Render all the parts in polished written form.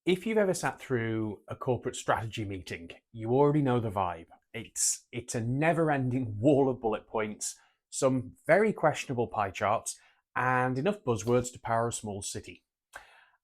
If you've ever sat through a corporate strategy meeting, you already know the vibe. It's a never-ending wall of bullet points, some very questionable pie charts, and enough buzzwords to power a small city.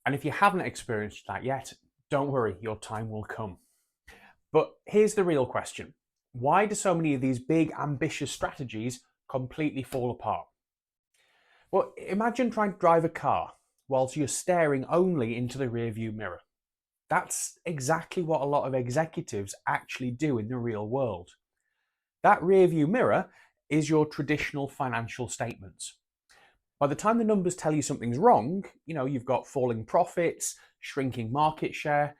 And if you haven't experienced that yet, don't worry, your time will come. But here's the real question. Why do so many of these big, ambitious strategies completely fall apart? Well, imagine trying to drive a car whilst you're staring only into the rearview mirror. That's exactly what a lot of executives actually do in the real world. That rearview mirror is your traditional financial statements. By the time the numbers tell you something's wrong, you've got falling profits, shrinking market share.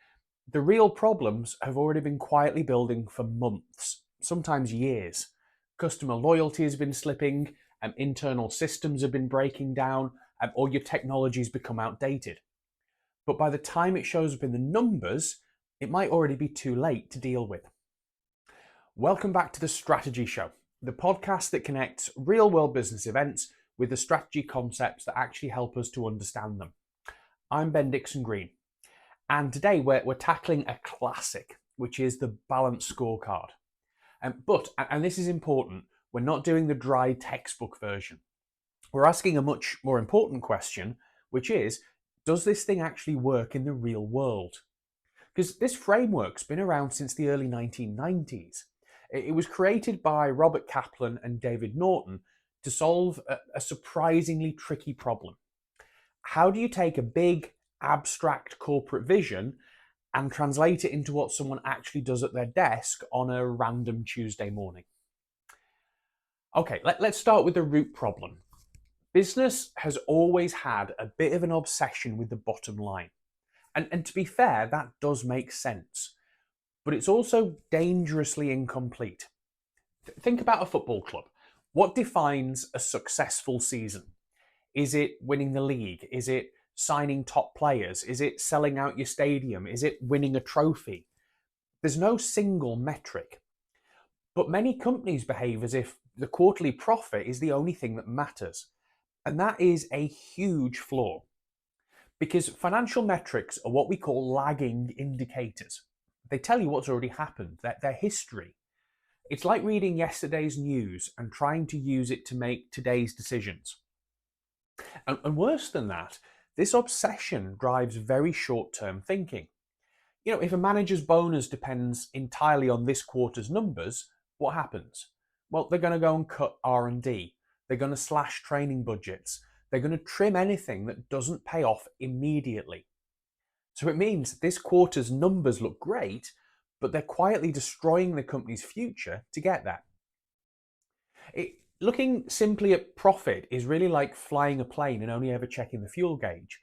The real problems have already been quietly building for months, sometimes years. Customer loyalty has been slipping, internal systems have been breaking down, or your technology's become outdated. But by the time it shows up in the numbers, it might already be too late to deal with. Welcome back to the Strategy Show, the podcast that connects real-world business events with the strategy concepts that actually help us to understand them. I'm Ben Dixon-Green, and today we're tackling a classic, which is the Balanced Scorecard. But this is important, we're not doing the dry textbook version. We're asking a much more important question, which is, does this thing actually work in the real world? Because this framework's been around since the early 1990s. It was created by Robert Kaplan and David Norton to solve a surprisingly tricky problem. How do you take a big, abstract corporate vision and translate it into what someone actually does at their desk on a random Tuesday morning? Okay, let's start with the root problem. Business has always had a bit of an obsession with the bottom line. And to be fair, that does make sense. But it's also dangerously incomplete. Think about a football club. What defines a successful season? Is it winning the league? Is it signing top players? Is it selling out your stadium? Is it winning a trophy? There's no single metric. But many companies behave as if the quarterly profit is the only thing that matters. And that is a huge flaw, because financial metrics are what we call lagging indicators. They tell you what's already happened, their history. It's like reading yesterday's news and trying to use it to make today's decisions. And worse than that, this obsession drives very short-term thinking. If a manager's bonus depends entirely on this quarter's numbers, what happens? Well, they're going to go and cut R&D. They're going to slash training budgets. They're going to trim anything that doesn't pay off immediately. So it means this quarter's numbers look great, but they're quietly destroying the company's future to get there. Looking simply at profit is really like flying a plane and only ever checking the fuel gauge.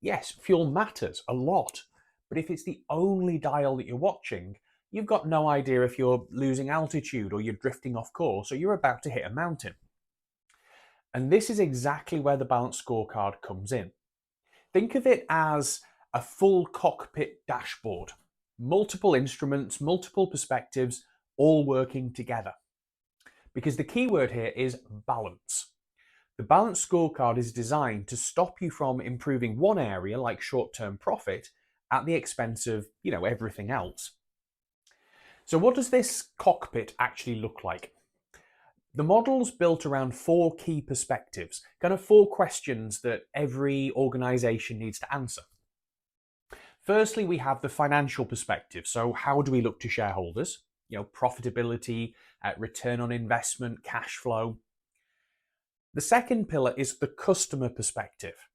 Yes, fuel matters a lot, but if it's the only dial that you're watching, you've got no idea if you're losing altitude or you're drifting off course or you're about to hit a mountain. And this is exactly where the Balanced Scorecard comes in. Think of it as a full cockpit dashboard. Multiple instruments, multiple perspectives, all working together. Because the key word here is balance. The Balanced Scorecard is designed to stop you from improving one area, like short-term profit, at the expense of, everything else. So what does this cockpit actually look like? The model's built around four key perspectives, kind of four questions that every organization needs to answer. Firstly, we have the financial perspective. So how do we look to shareholders? Profitability, return on investment, cash flow. The second pillar is the customer perspective.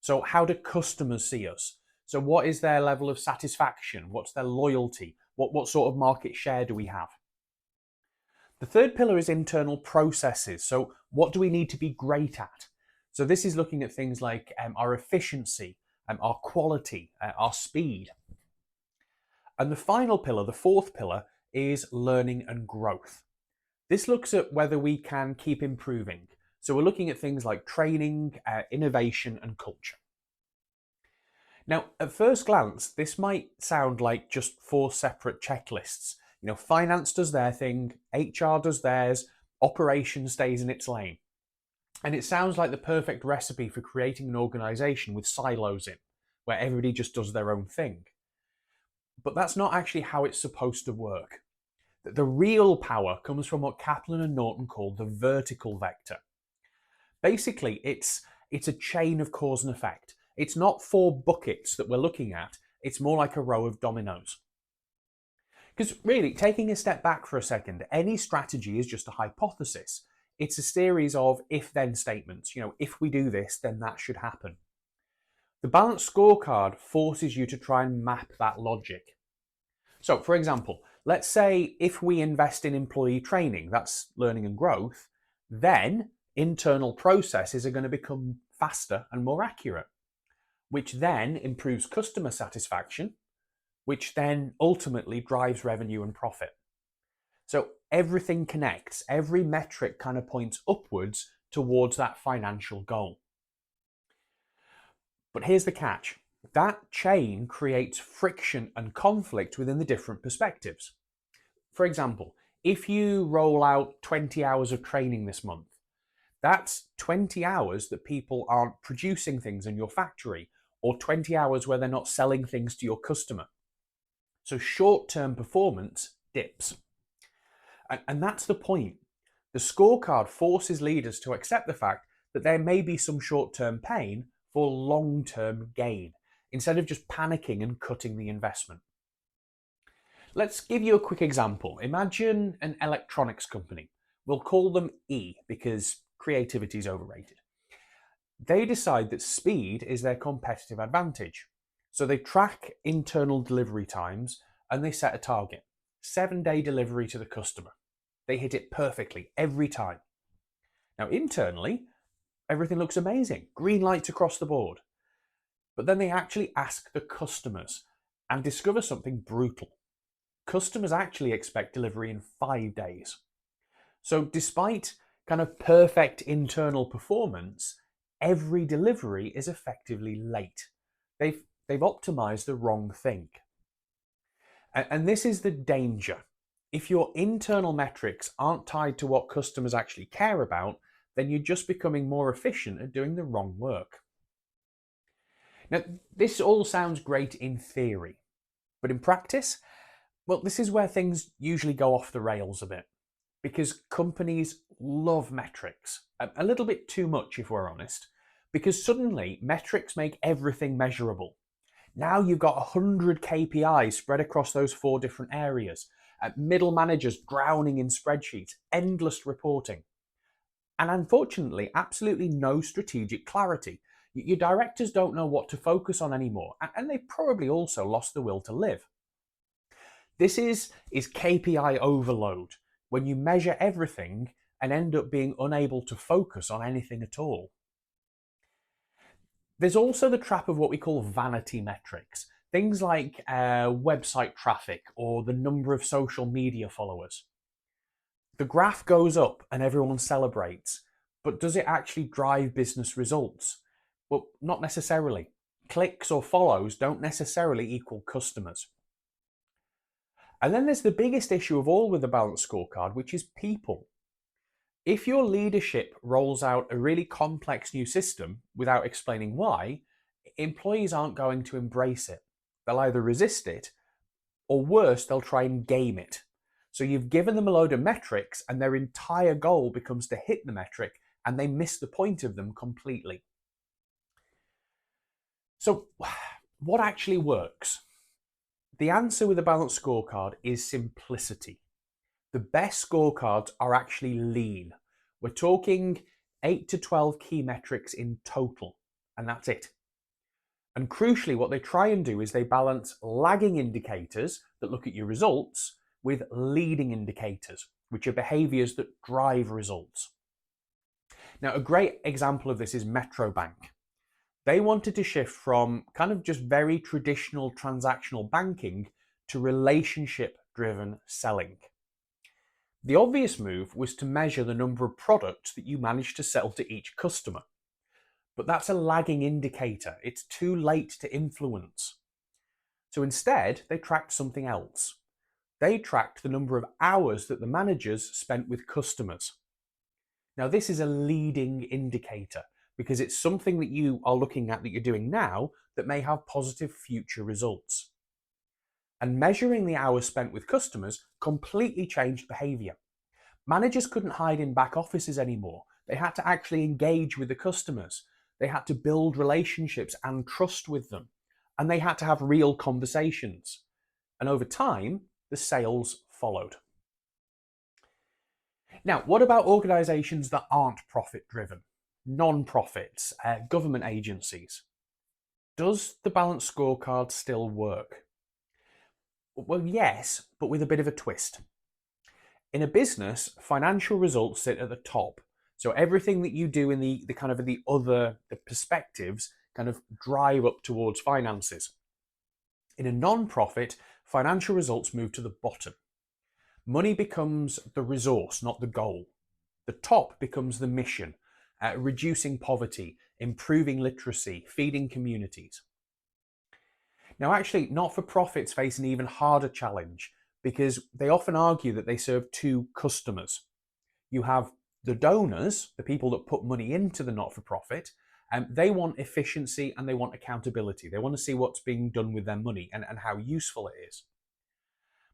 So how do customers see us? So what is their level of satisfaction? What's their loyalty? What sort of market share do we have? The third pillar is internal processes. So what do we need to be great at? So this is looking at things like our efficiency, our quality, our speed. And the final pillar, the fourth pillar, is learning and growth. This looks at whether we can keep improving. So we're looking at things like training, innovation, and culture. Now, at first glance, this might sound like just four separate checklists. Finance does their thing, HR does theirs, operations stays in its lane. And it sounds like the perfect recipe for creating an organization with silos in. where everybody just does their own thing. But that's not actually how it's supposed to work. The real power comes from what Kaplan and Norton called the vertical vector. Basically, it's a chain of cause and effect. It's not 4 buckets that we're looking at, it's more like a row of dominoes. Because really, taking a step back for a second, any strategy is just a hypothesis. It's a series of if-then statements. If we do this, then that should happen. The balanced scorecard forces you to try and map that logic. So, for example, let's say if we invest in employee training, that's learning and growth, then internal processes are going to become faster and more accurate, which then improves customer satisfaction, which then ultimately drives revenue and profit. So everything connects, every metric kind of points upwards towards that financial goal. But here's the catch. That chain creates friction and conflict within the different perspectives. For example, if you roll out 20 hours of training this month, that's 20 hours that people aren't producing things in your factory, or 20 hours where they're not selling things to your customer. So short-term performance dips. And that's the point. The scorecard forces leaders to accept the fact that there may be some short-term pain for long-term gain, instead of just panicking and cutting the investment. Let's give you a quick example. Imagine an electronics company. We'll call them E because creativity is overrated. They decide that speed is their competitive advantage. So they track internal delivery times and they set a target. 7-day delivery to the customer. They hit it perfectly every time. Now internally, everything looks amazing. Green lights across the board. But then they actually ask the customers and discover something brutal. Customers actually expect delivery in 5 days. So despite kind of perfect internal performance, every delivery is effectively late. They've optimized the wrong thing. And this is the danger. If your internal metrics aren't tied to what customers actually care about, then you're just becoming more efficient at doing the wrong work. Now, this all sounds great in theory, but in practice, well, this is where things usually go off the rails a bit, because companies love metrics, a little bit too much if we're honest, because suddenly metrics make everything measurable. Now you've got 100 KPIs spread across those 4 different areas, middle managers drowning in spreadsheets, endless reporting, and unfortunately, absolutely no strategic clarity. Your directors don't know what to focus on anymore, and they've probably also lost the will to live. This is KPI overload, when you measure everything and end up being unable to focus on anything at all. There's also the trap of what we call vanity metrics, things like website traffic or the number of social media followers. The graph goes up and everyone celebrates, but does it actually drive business results? Well, not necessarily. Clicks or follows don't necessarily equal customers. And then there's the biggest issue of all with the balanced scorecard, which is people. If your leadership rolls out a really complex new system without explaining why, employees aren't going to embrace it. They'll either resist it, or worse, they'll try and game it. So you've given them a load of metrics and their entire goal becomes to hit the metric and they miss the point of them completely. So what actually works? The answer with a balanced scorecard is simplicity. The best scorecards are actually lean. We're talking 8 to 12 key metrics in total, and that's it. And crucially, what they try and do is they balance lagging indicators that look at your results with leading indicators, which are behaviors that drive results. Now, a great example of this is Metro Bank. They wanted to shift from kind of just very traditional transactional banking to relationship-driven selling. The obvious move was to measure the number of products that you managed to sell to each customer. But that's a lagging indicator. It's too late to influence. So instead, they tracked something else. They tracked the number of hours that the managers spent with customers. Now, this is a leading indicator because it's something that you are looking at that you're doing now that may have positive future results. And measuring the hours spent with customers completely changed behavior. Managers couldn't hide in back offices anymore. They had to actually engage with the customers. They had to build relationships and trust with them. And they had to have real conversations. And over time, the sales followed. Now, what about organizations that aren't profit driven? Non-profits, government agencies. Does the balanced scorecard still work? Well, yes, but with a bit of a twist. In a business, financial results sit at the top. So everything that you do in the other perspectives kind of drive up towards finances. In a non-profit, financial results move to the bottom. Money becomes the resource, not the goal. The top becomes the mission, reducing poverty, improving literacy, feeding communities. Now, actually, not-for-profits face an even harder challenge because they often argue that they serve two customers. You have the donors, the people that put money into the not-for-profit, and they want efficiency and they want accountability. They want to see what's being done with their money and how useful it is.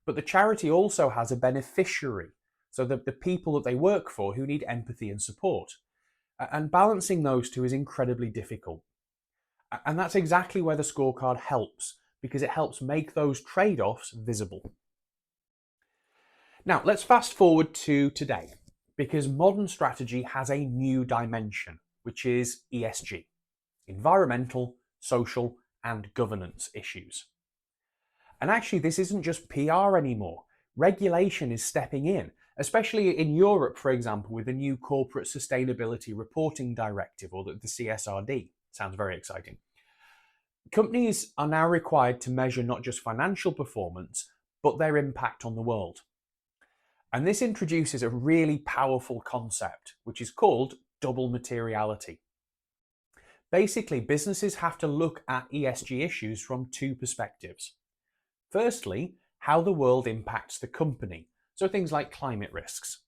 But the charity also has a beneficiary, so the people that they work for who need empathy and support. And balancing those two is incredibly difficult. And that's exactly where the scorecard helps, because it helps make those trade-offs visible. Now, let's fast forward to today, because modern strategy has a new dimension, which is ESG, environmental, social, and governance issues. And actually, this isn't just PR anymore. Regulation is stepping in, especially in Europe, for example, with the new Corporate Sustainability Reporting Directive, or the CSRD. Sounds very exciting. Companies are now required to measure not just financial performance, but their impact on the world. And this introduces a really powerful concept, which is called double materiality. Basically, businesses have to look at ESG issues from two perspectives. Firstly, how the world impacts the company, so things like climate risks.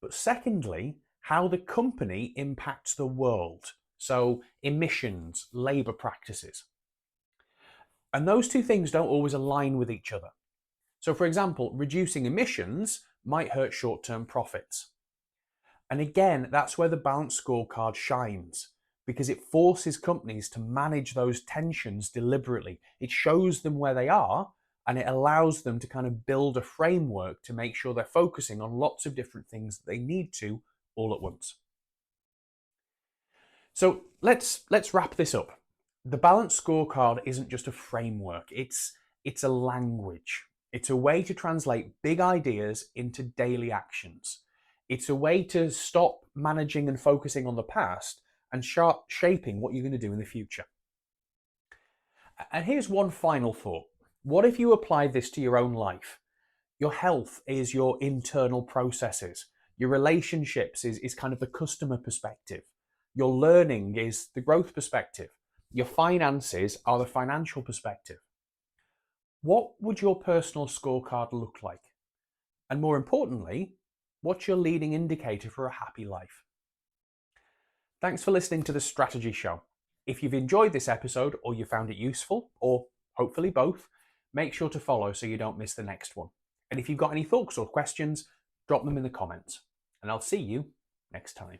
But secondly, how the company impacts the world, so emissions, labour practices. And those two things don't always align with each other. So for example, reducing emissions might hurt short-term profits. And again, that's where the balanced scorecard shines, because it forces companies to manage those tensions deliberately. It shows them where they are, and it allows them to kind of build a framework to make sure they're focusing on lots of different things that they need to all at once. So let's wrap this up. The balanced scorecard isn't just a framework, it's a language. It's a way to translate big ideas into daily actions. It's a way to stop managing and focusing on the past and start shaping what you're going to do in the future. And here's one final thought. What if you applied this to your own life? Your health is your internal processes. Your relationships is kind of the customer perspective. Your learning is the growth perspective. Your finances are the financial perspective. What would your personal scorecard look like? And more importantly, what's your leading indicator for a happy life? Thanks for listening to the Strategy Show. If you've enjoyed this episode or you found it useful, or hopefully both, make sure to follow so you don't miss the next one. And if you've got any thoughts or questions, drop them in the comments. And I'll see you next time.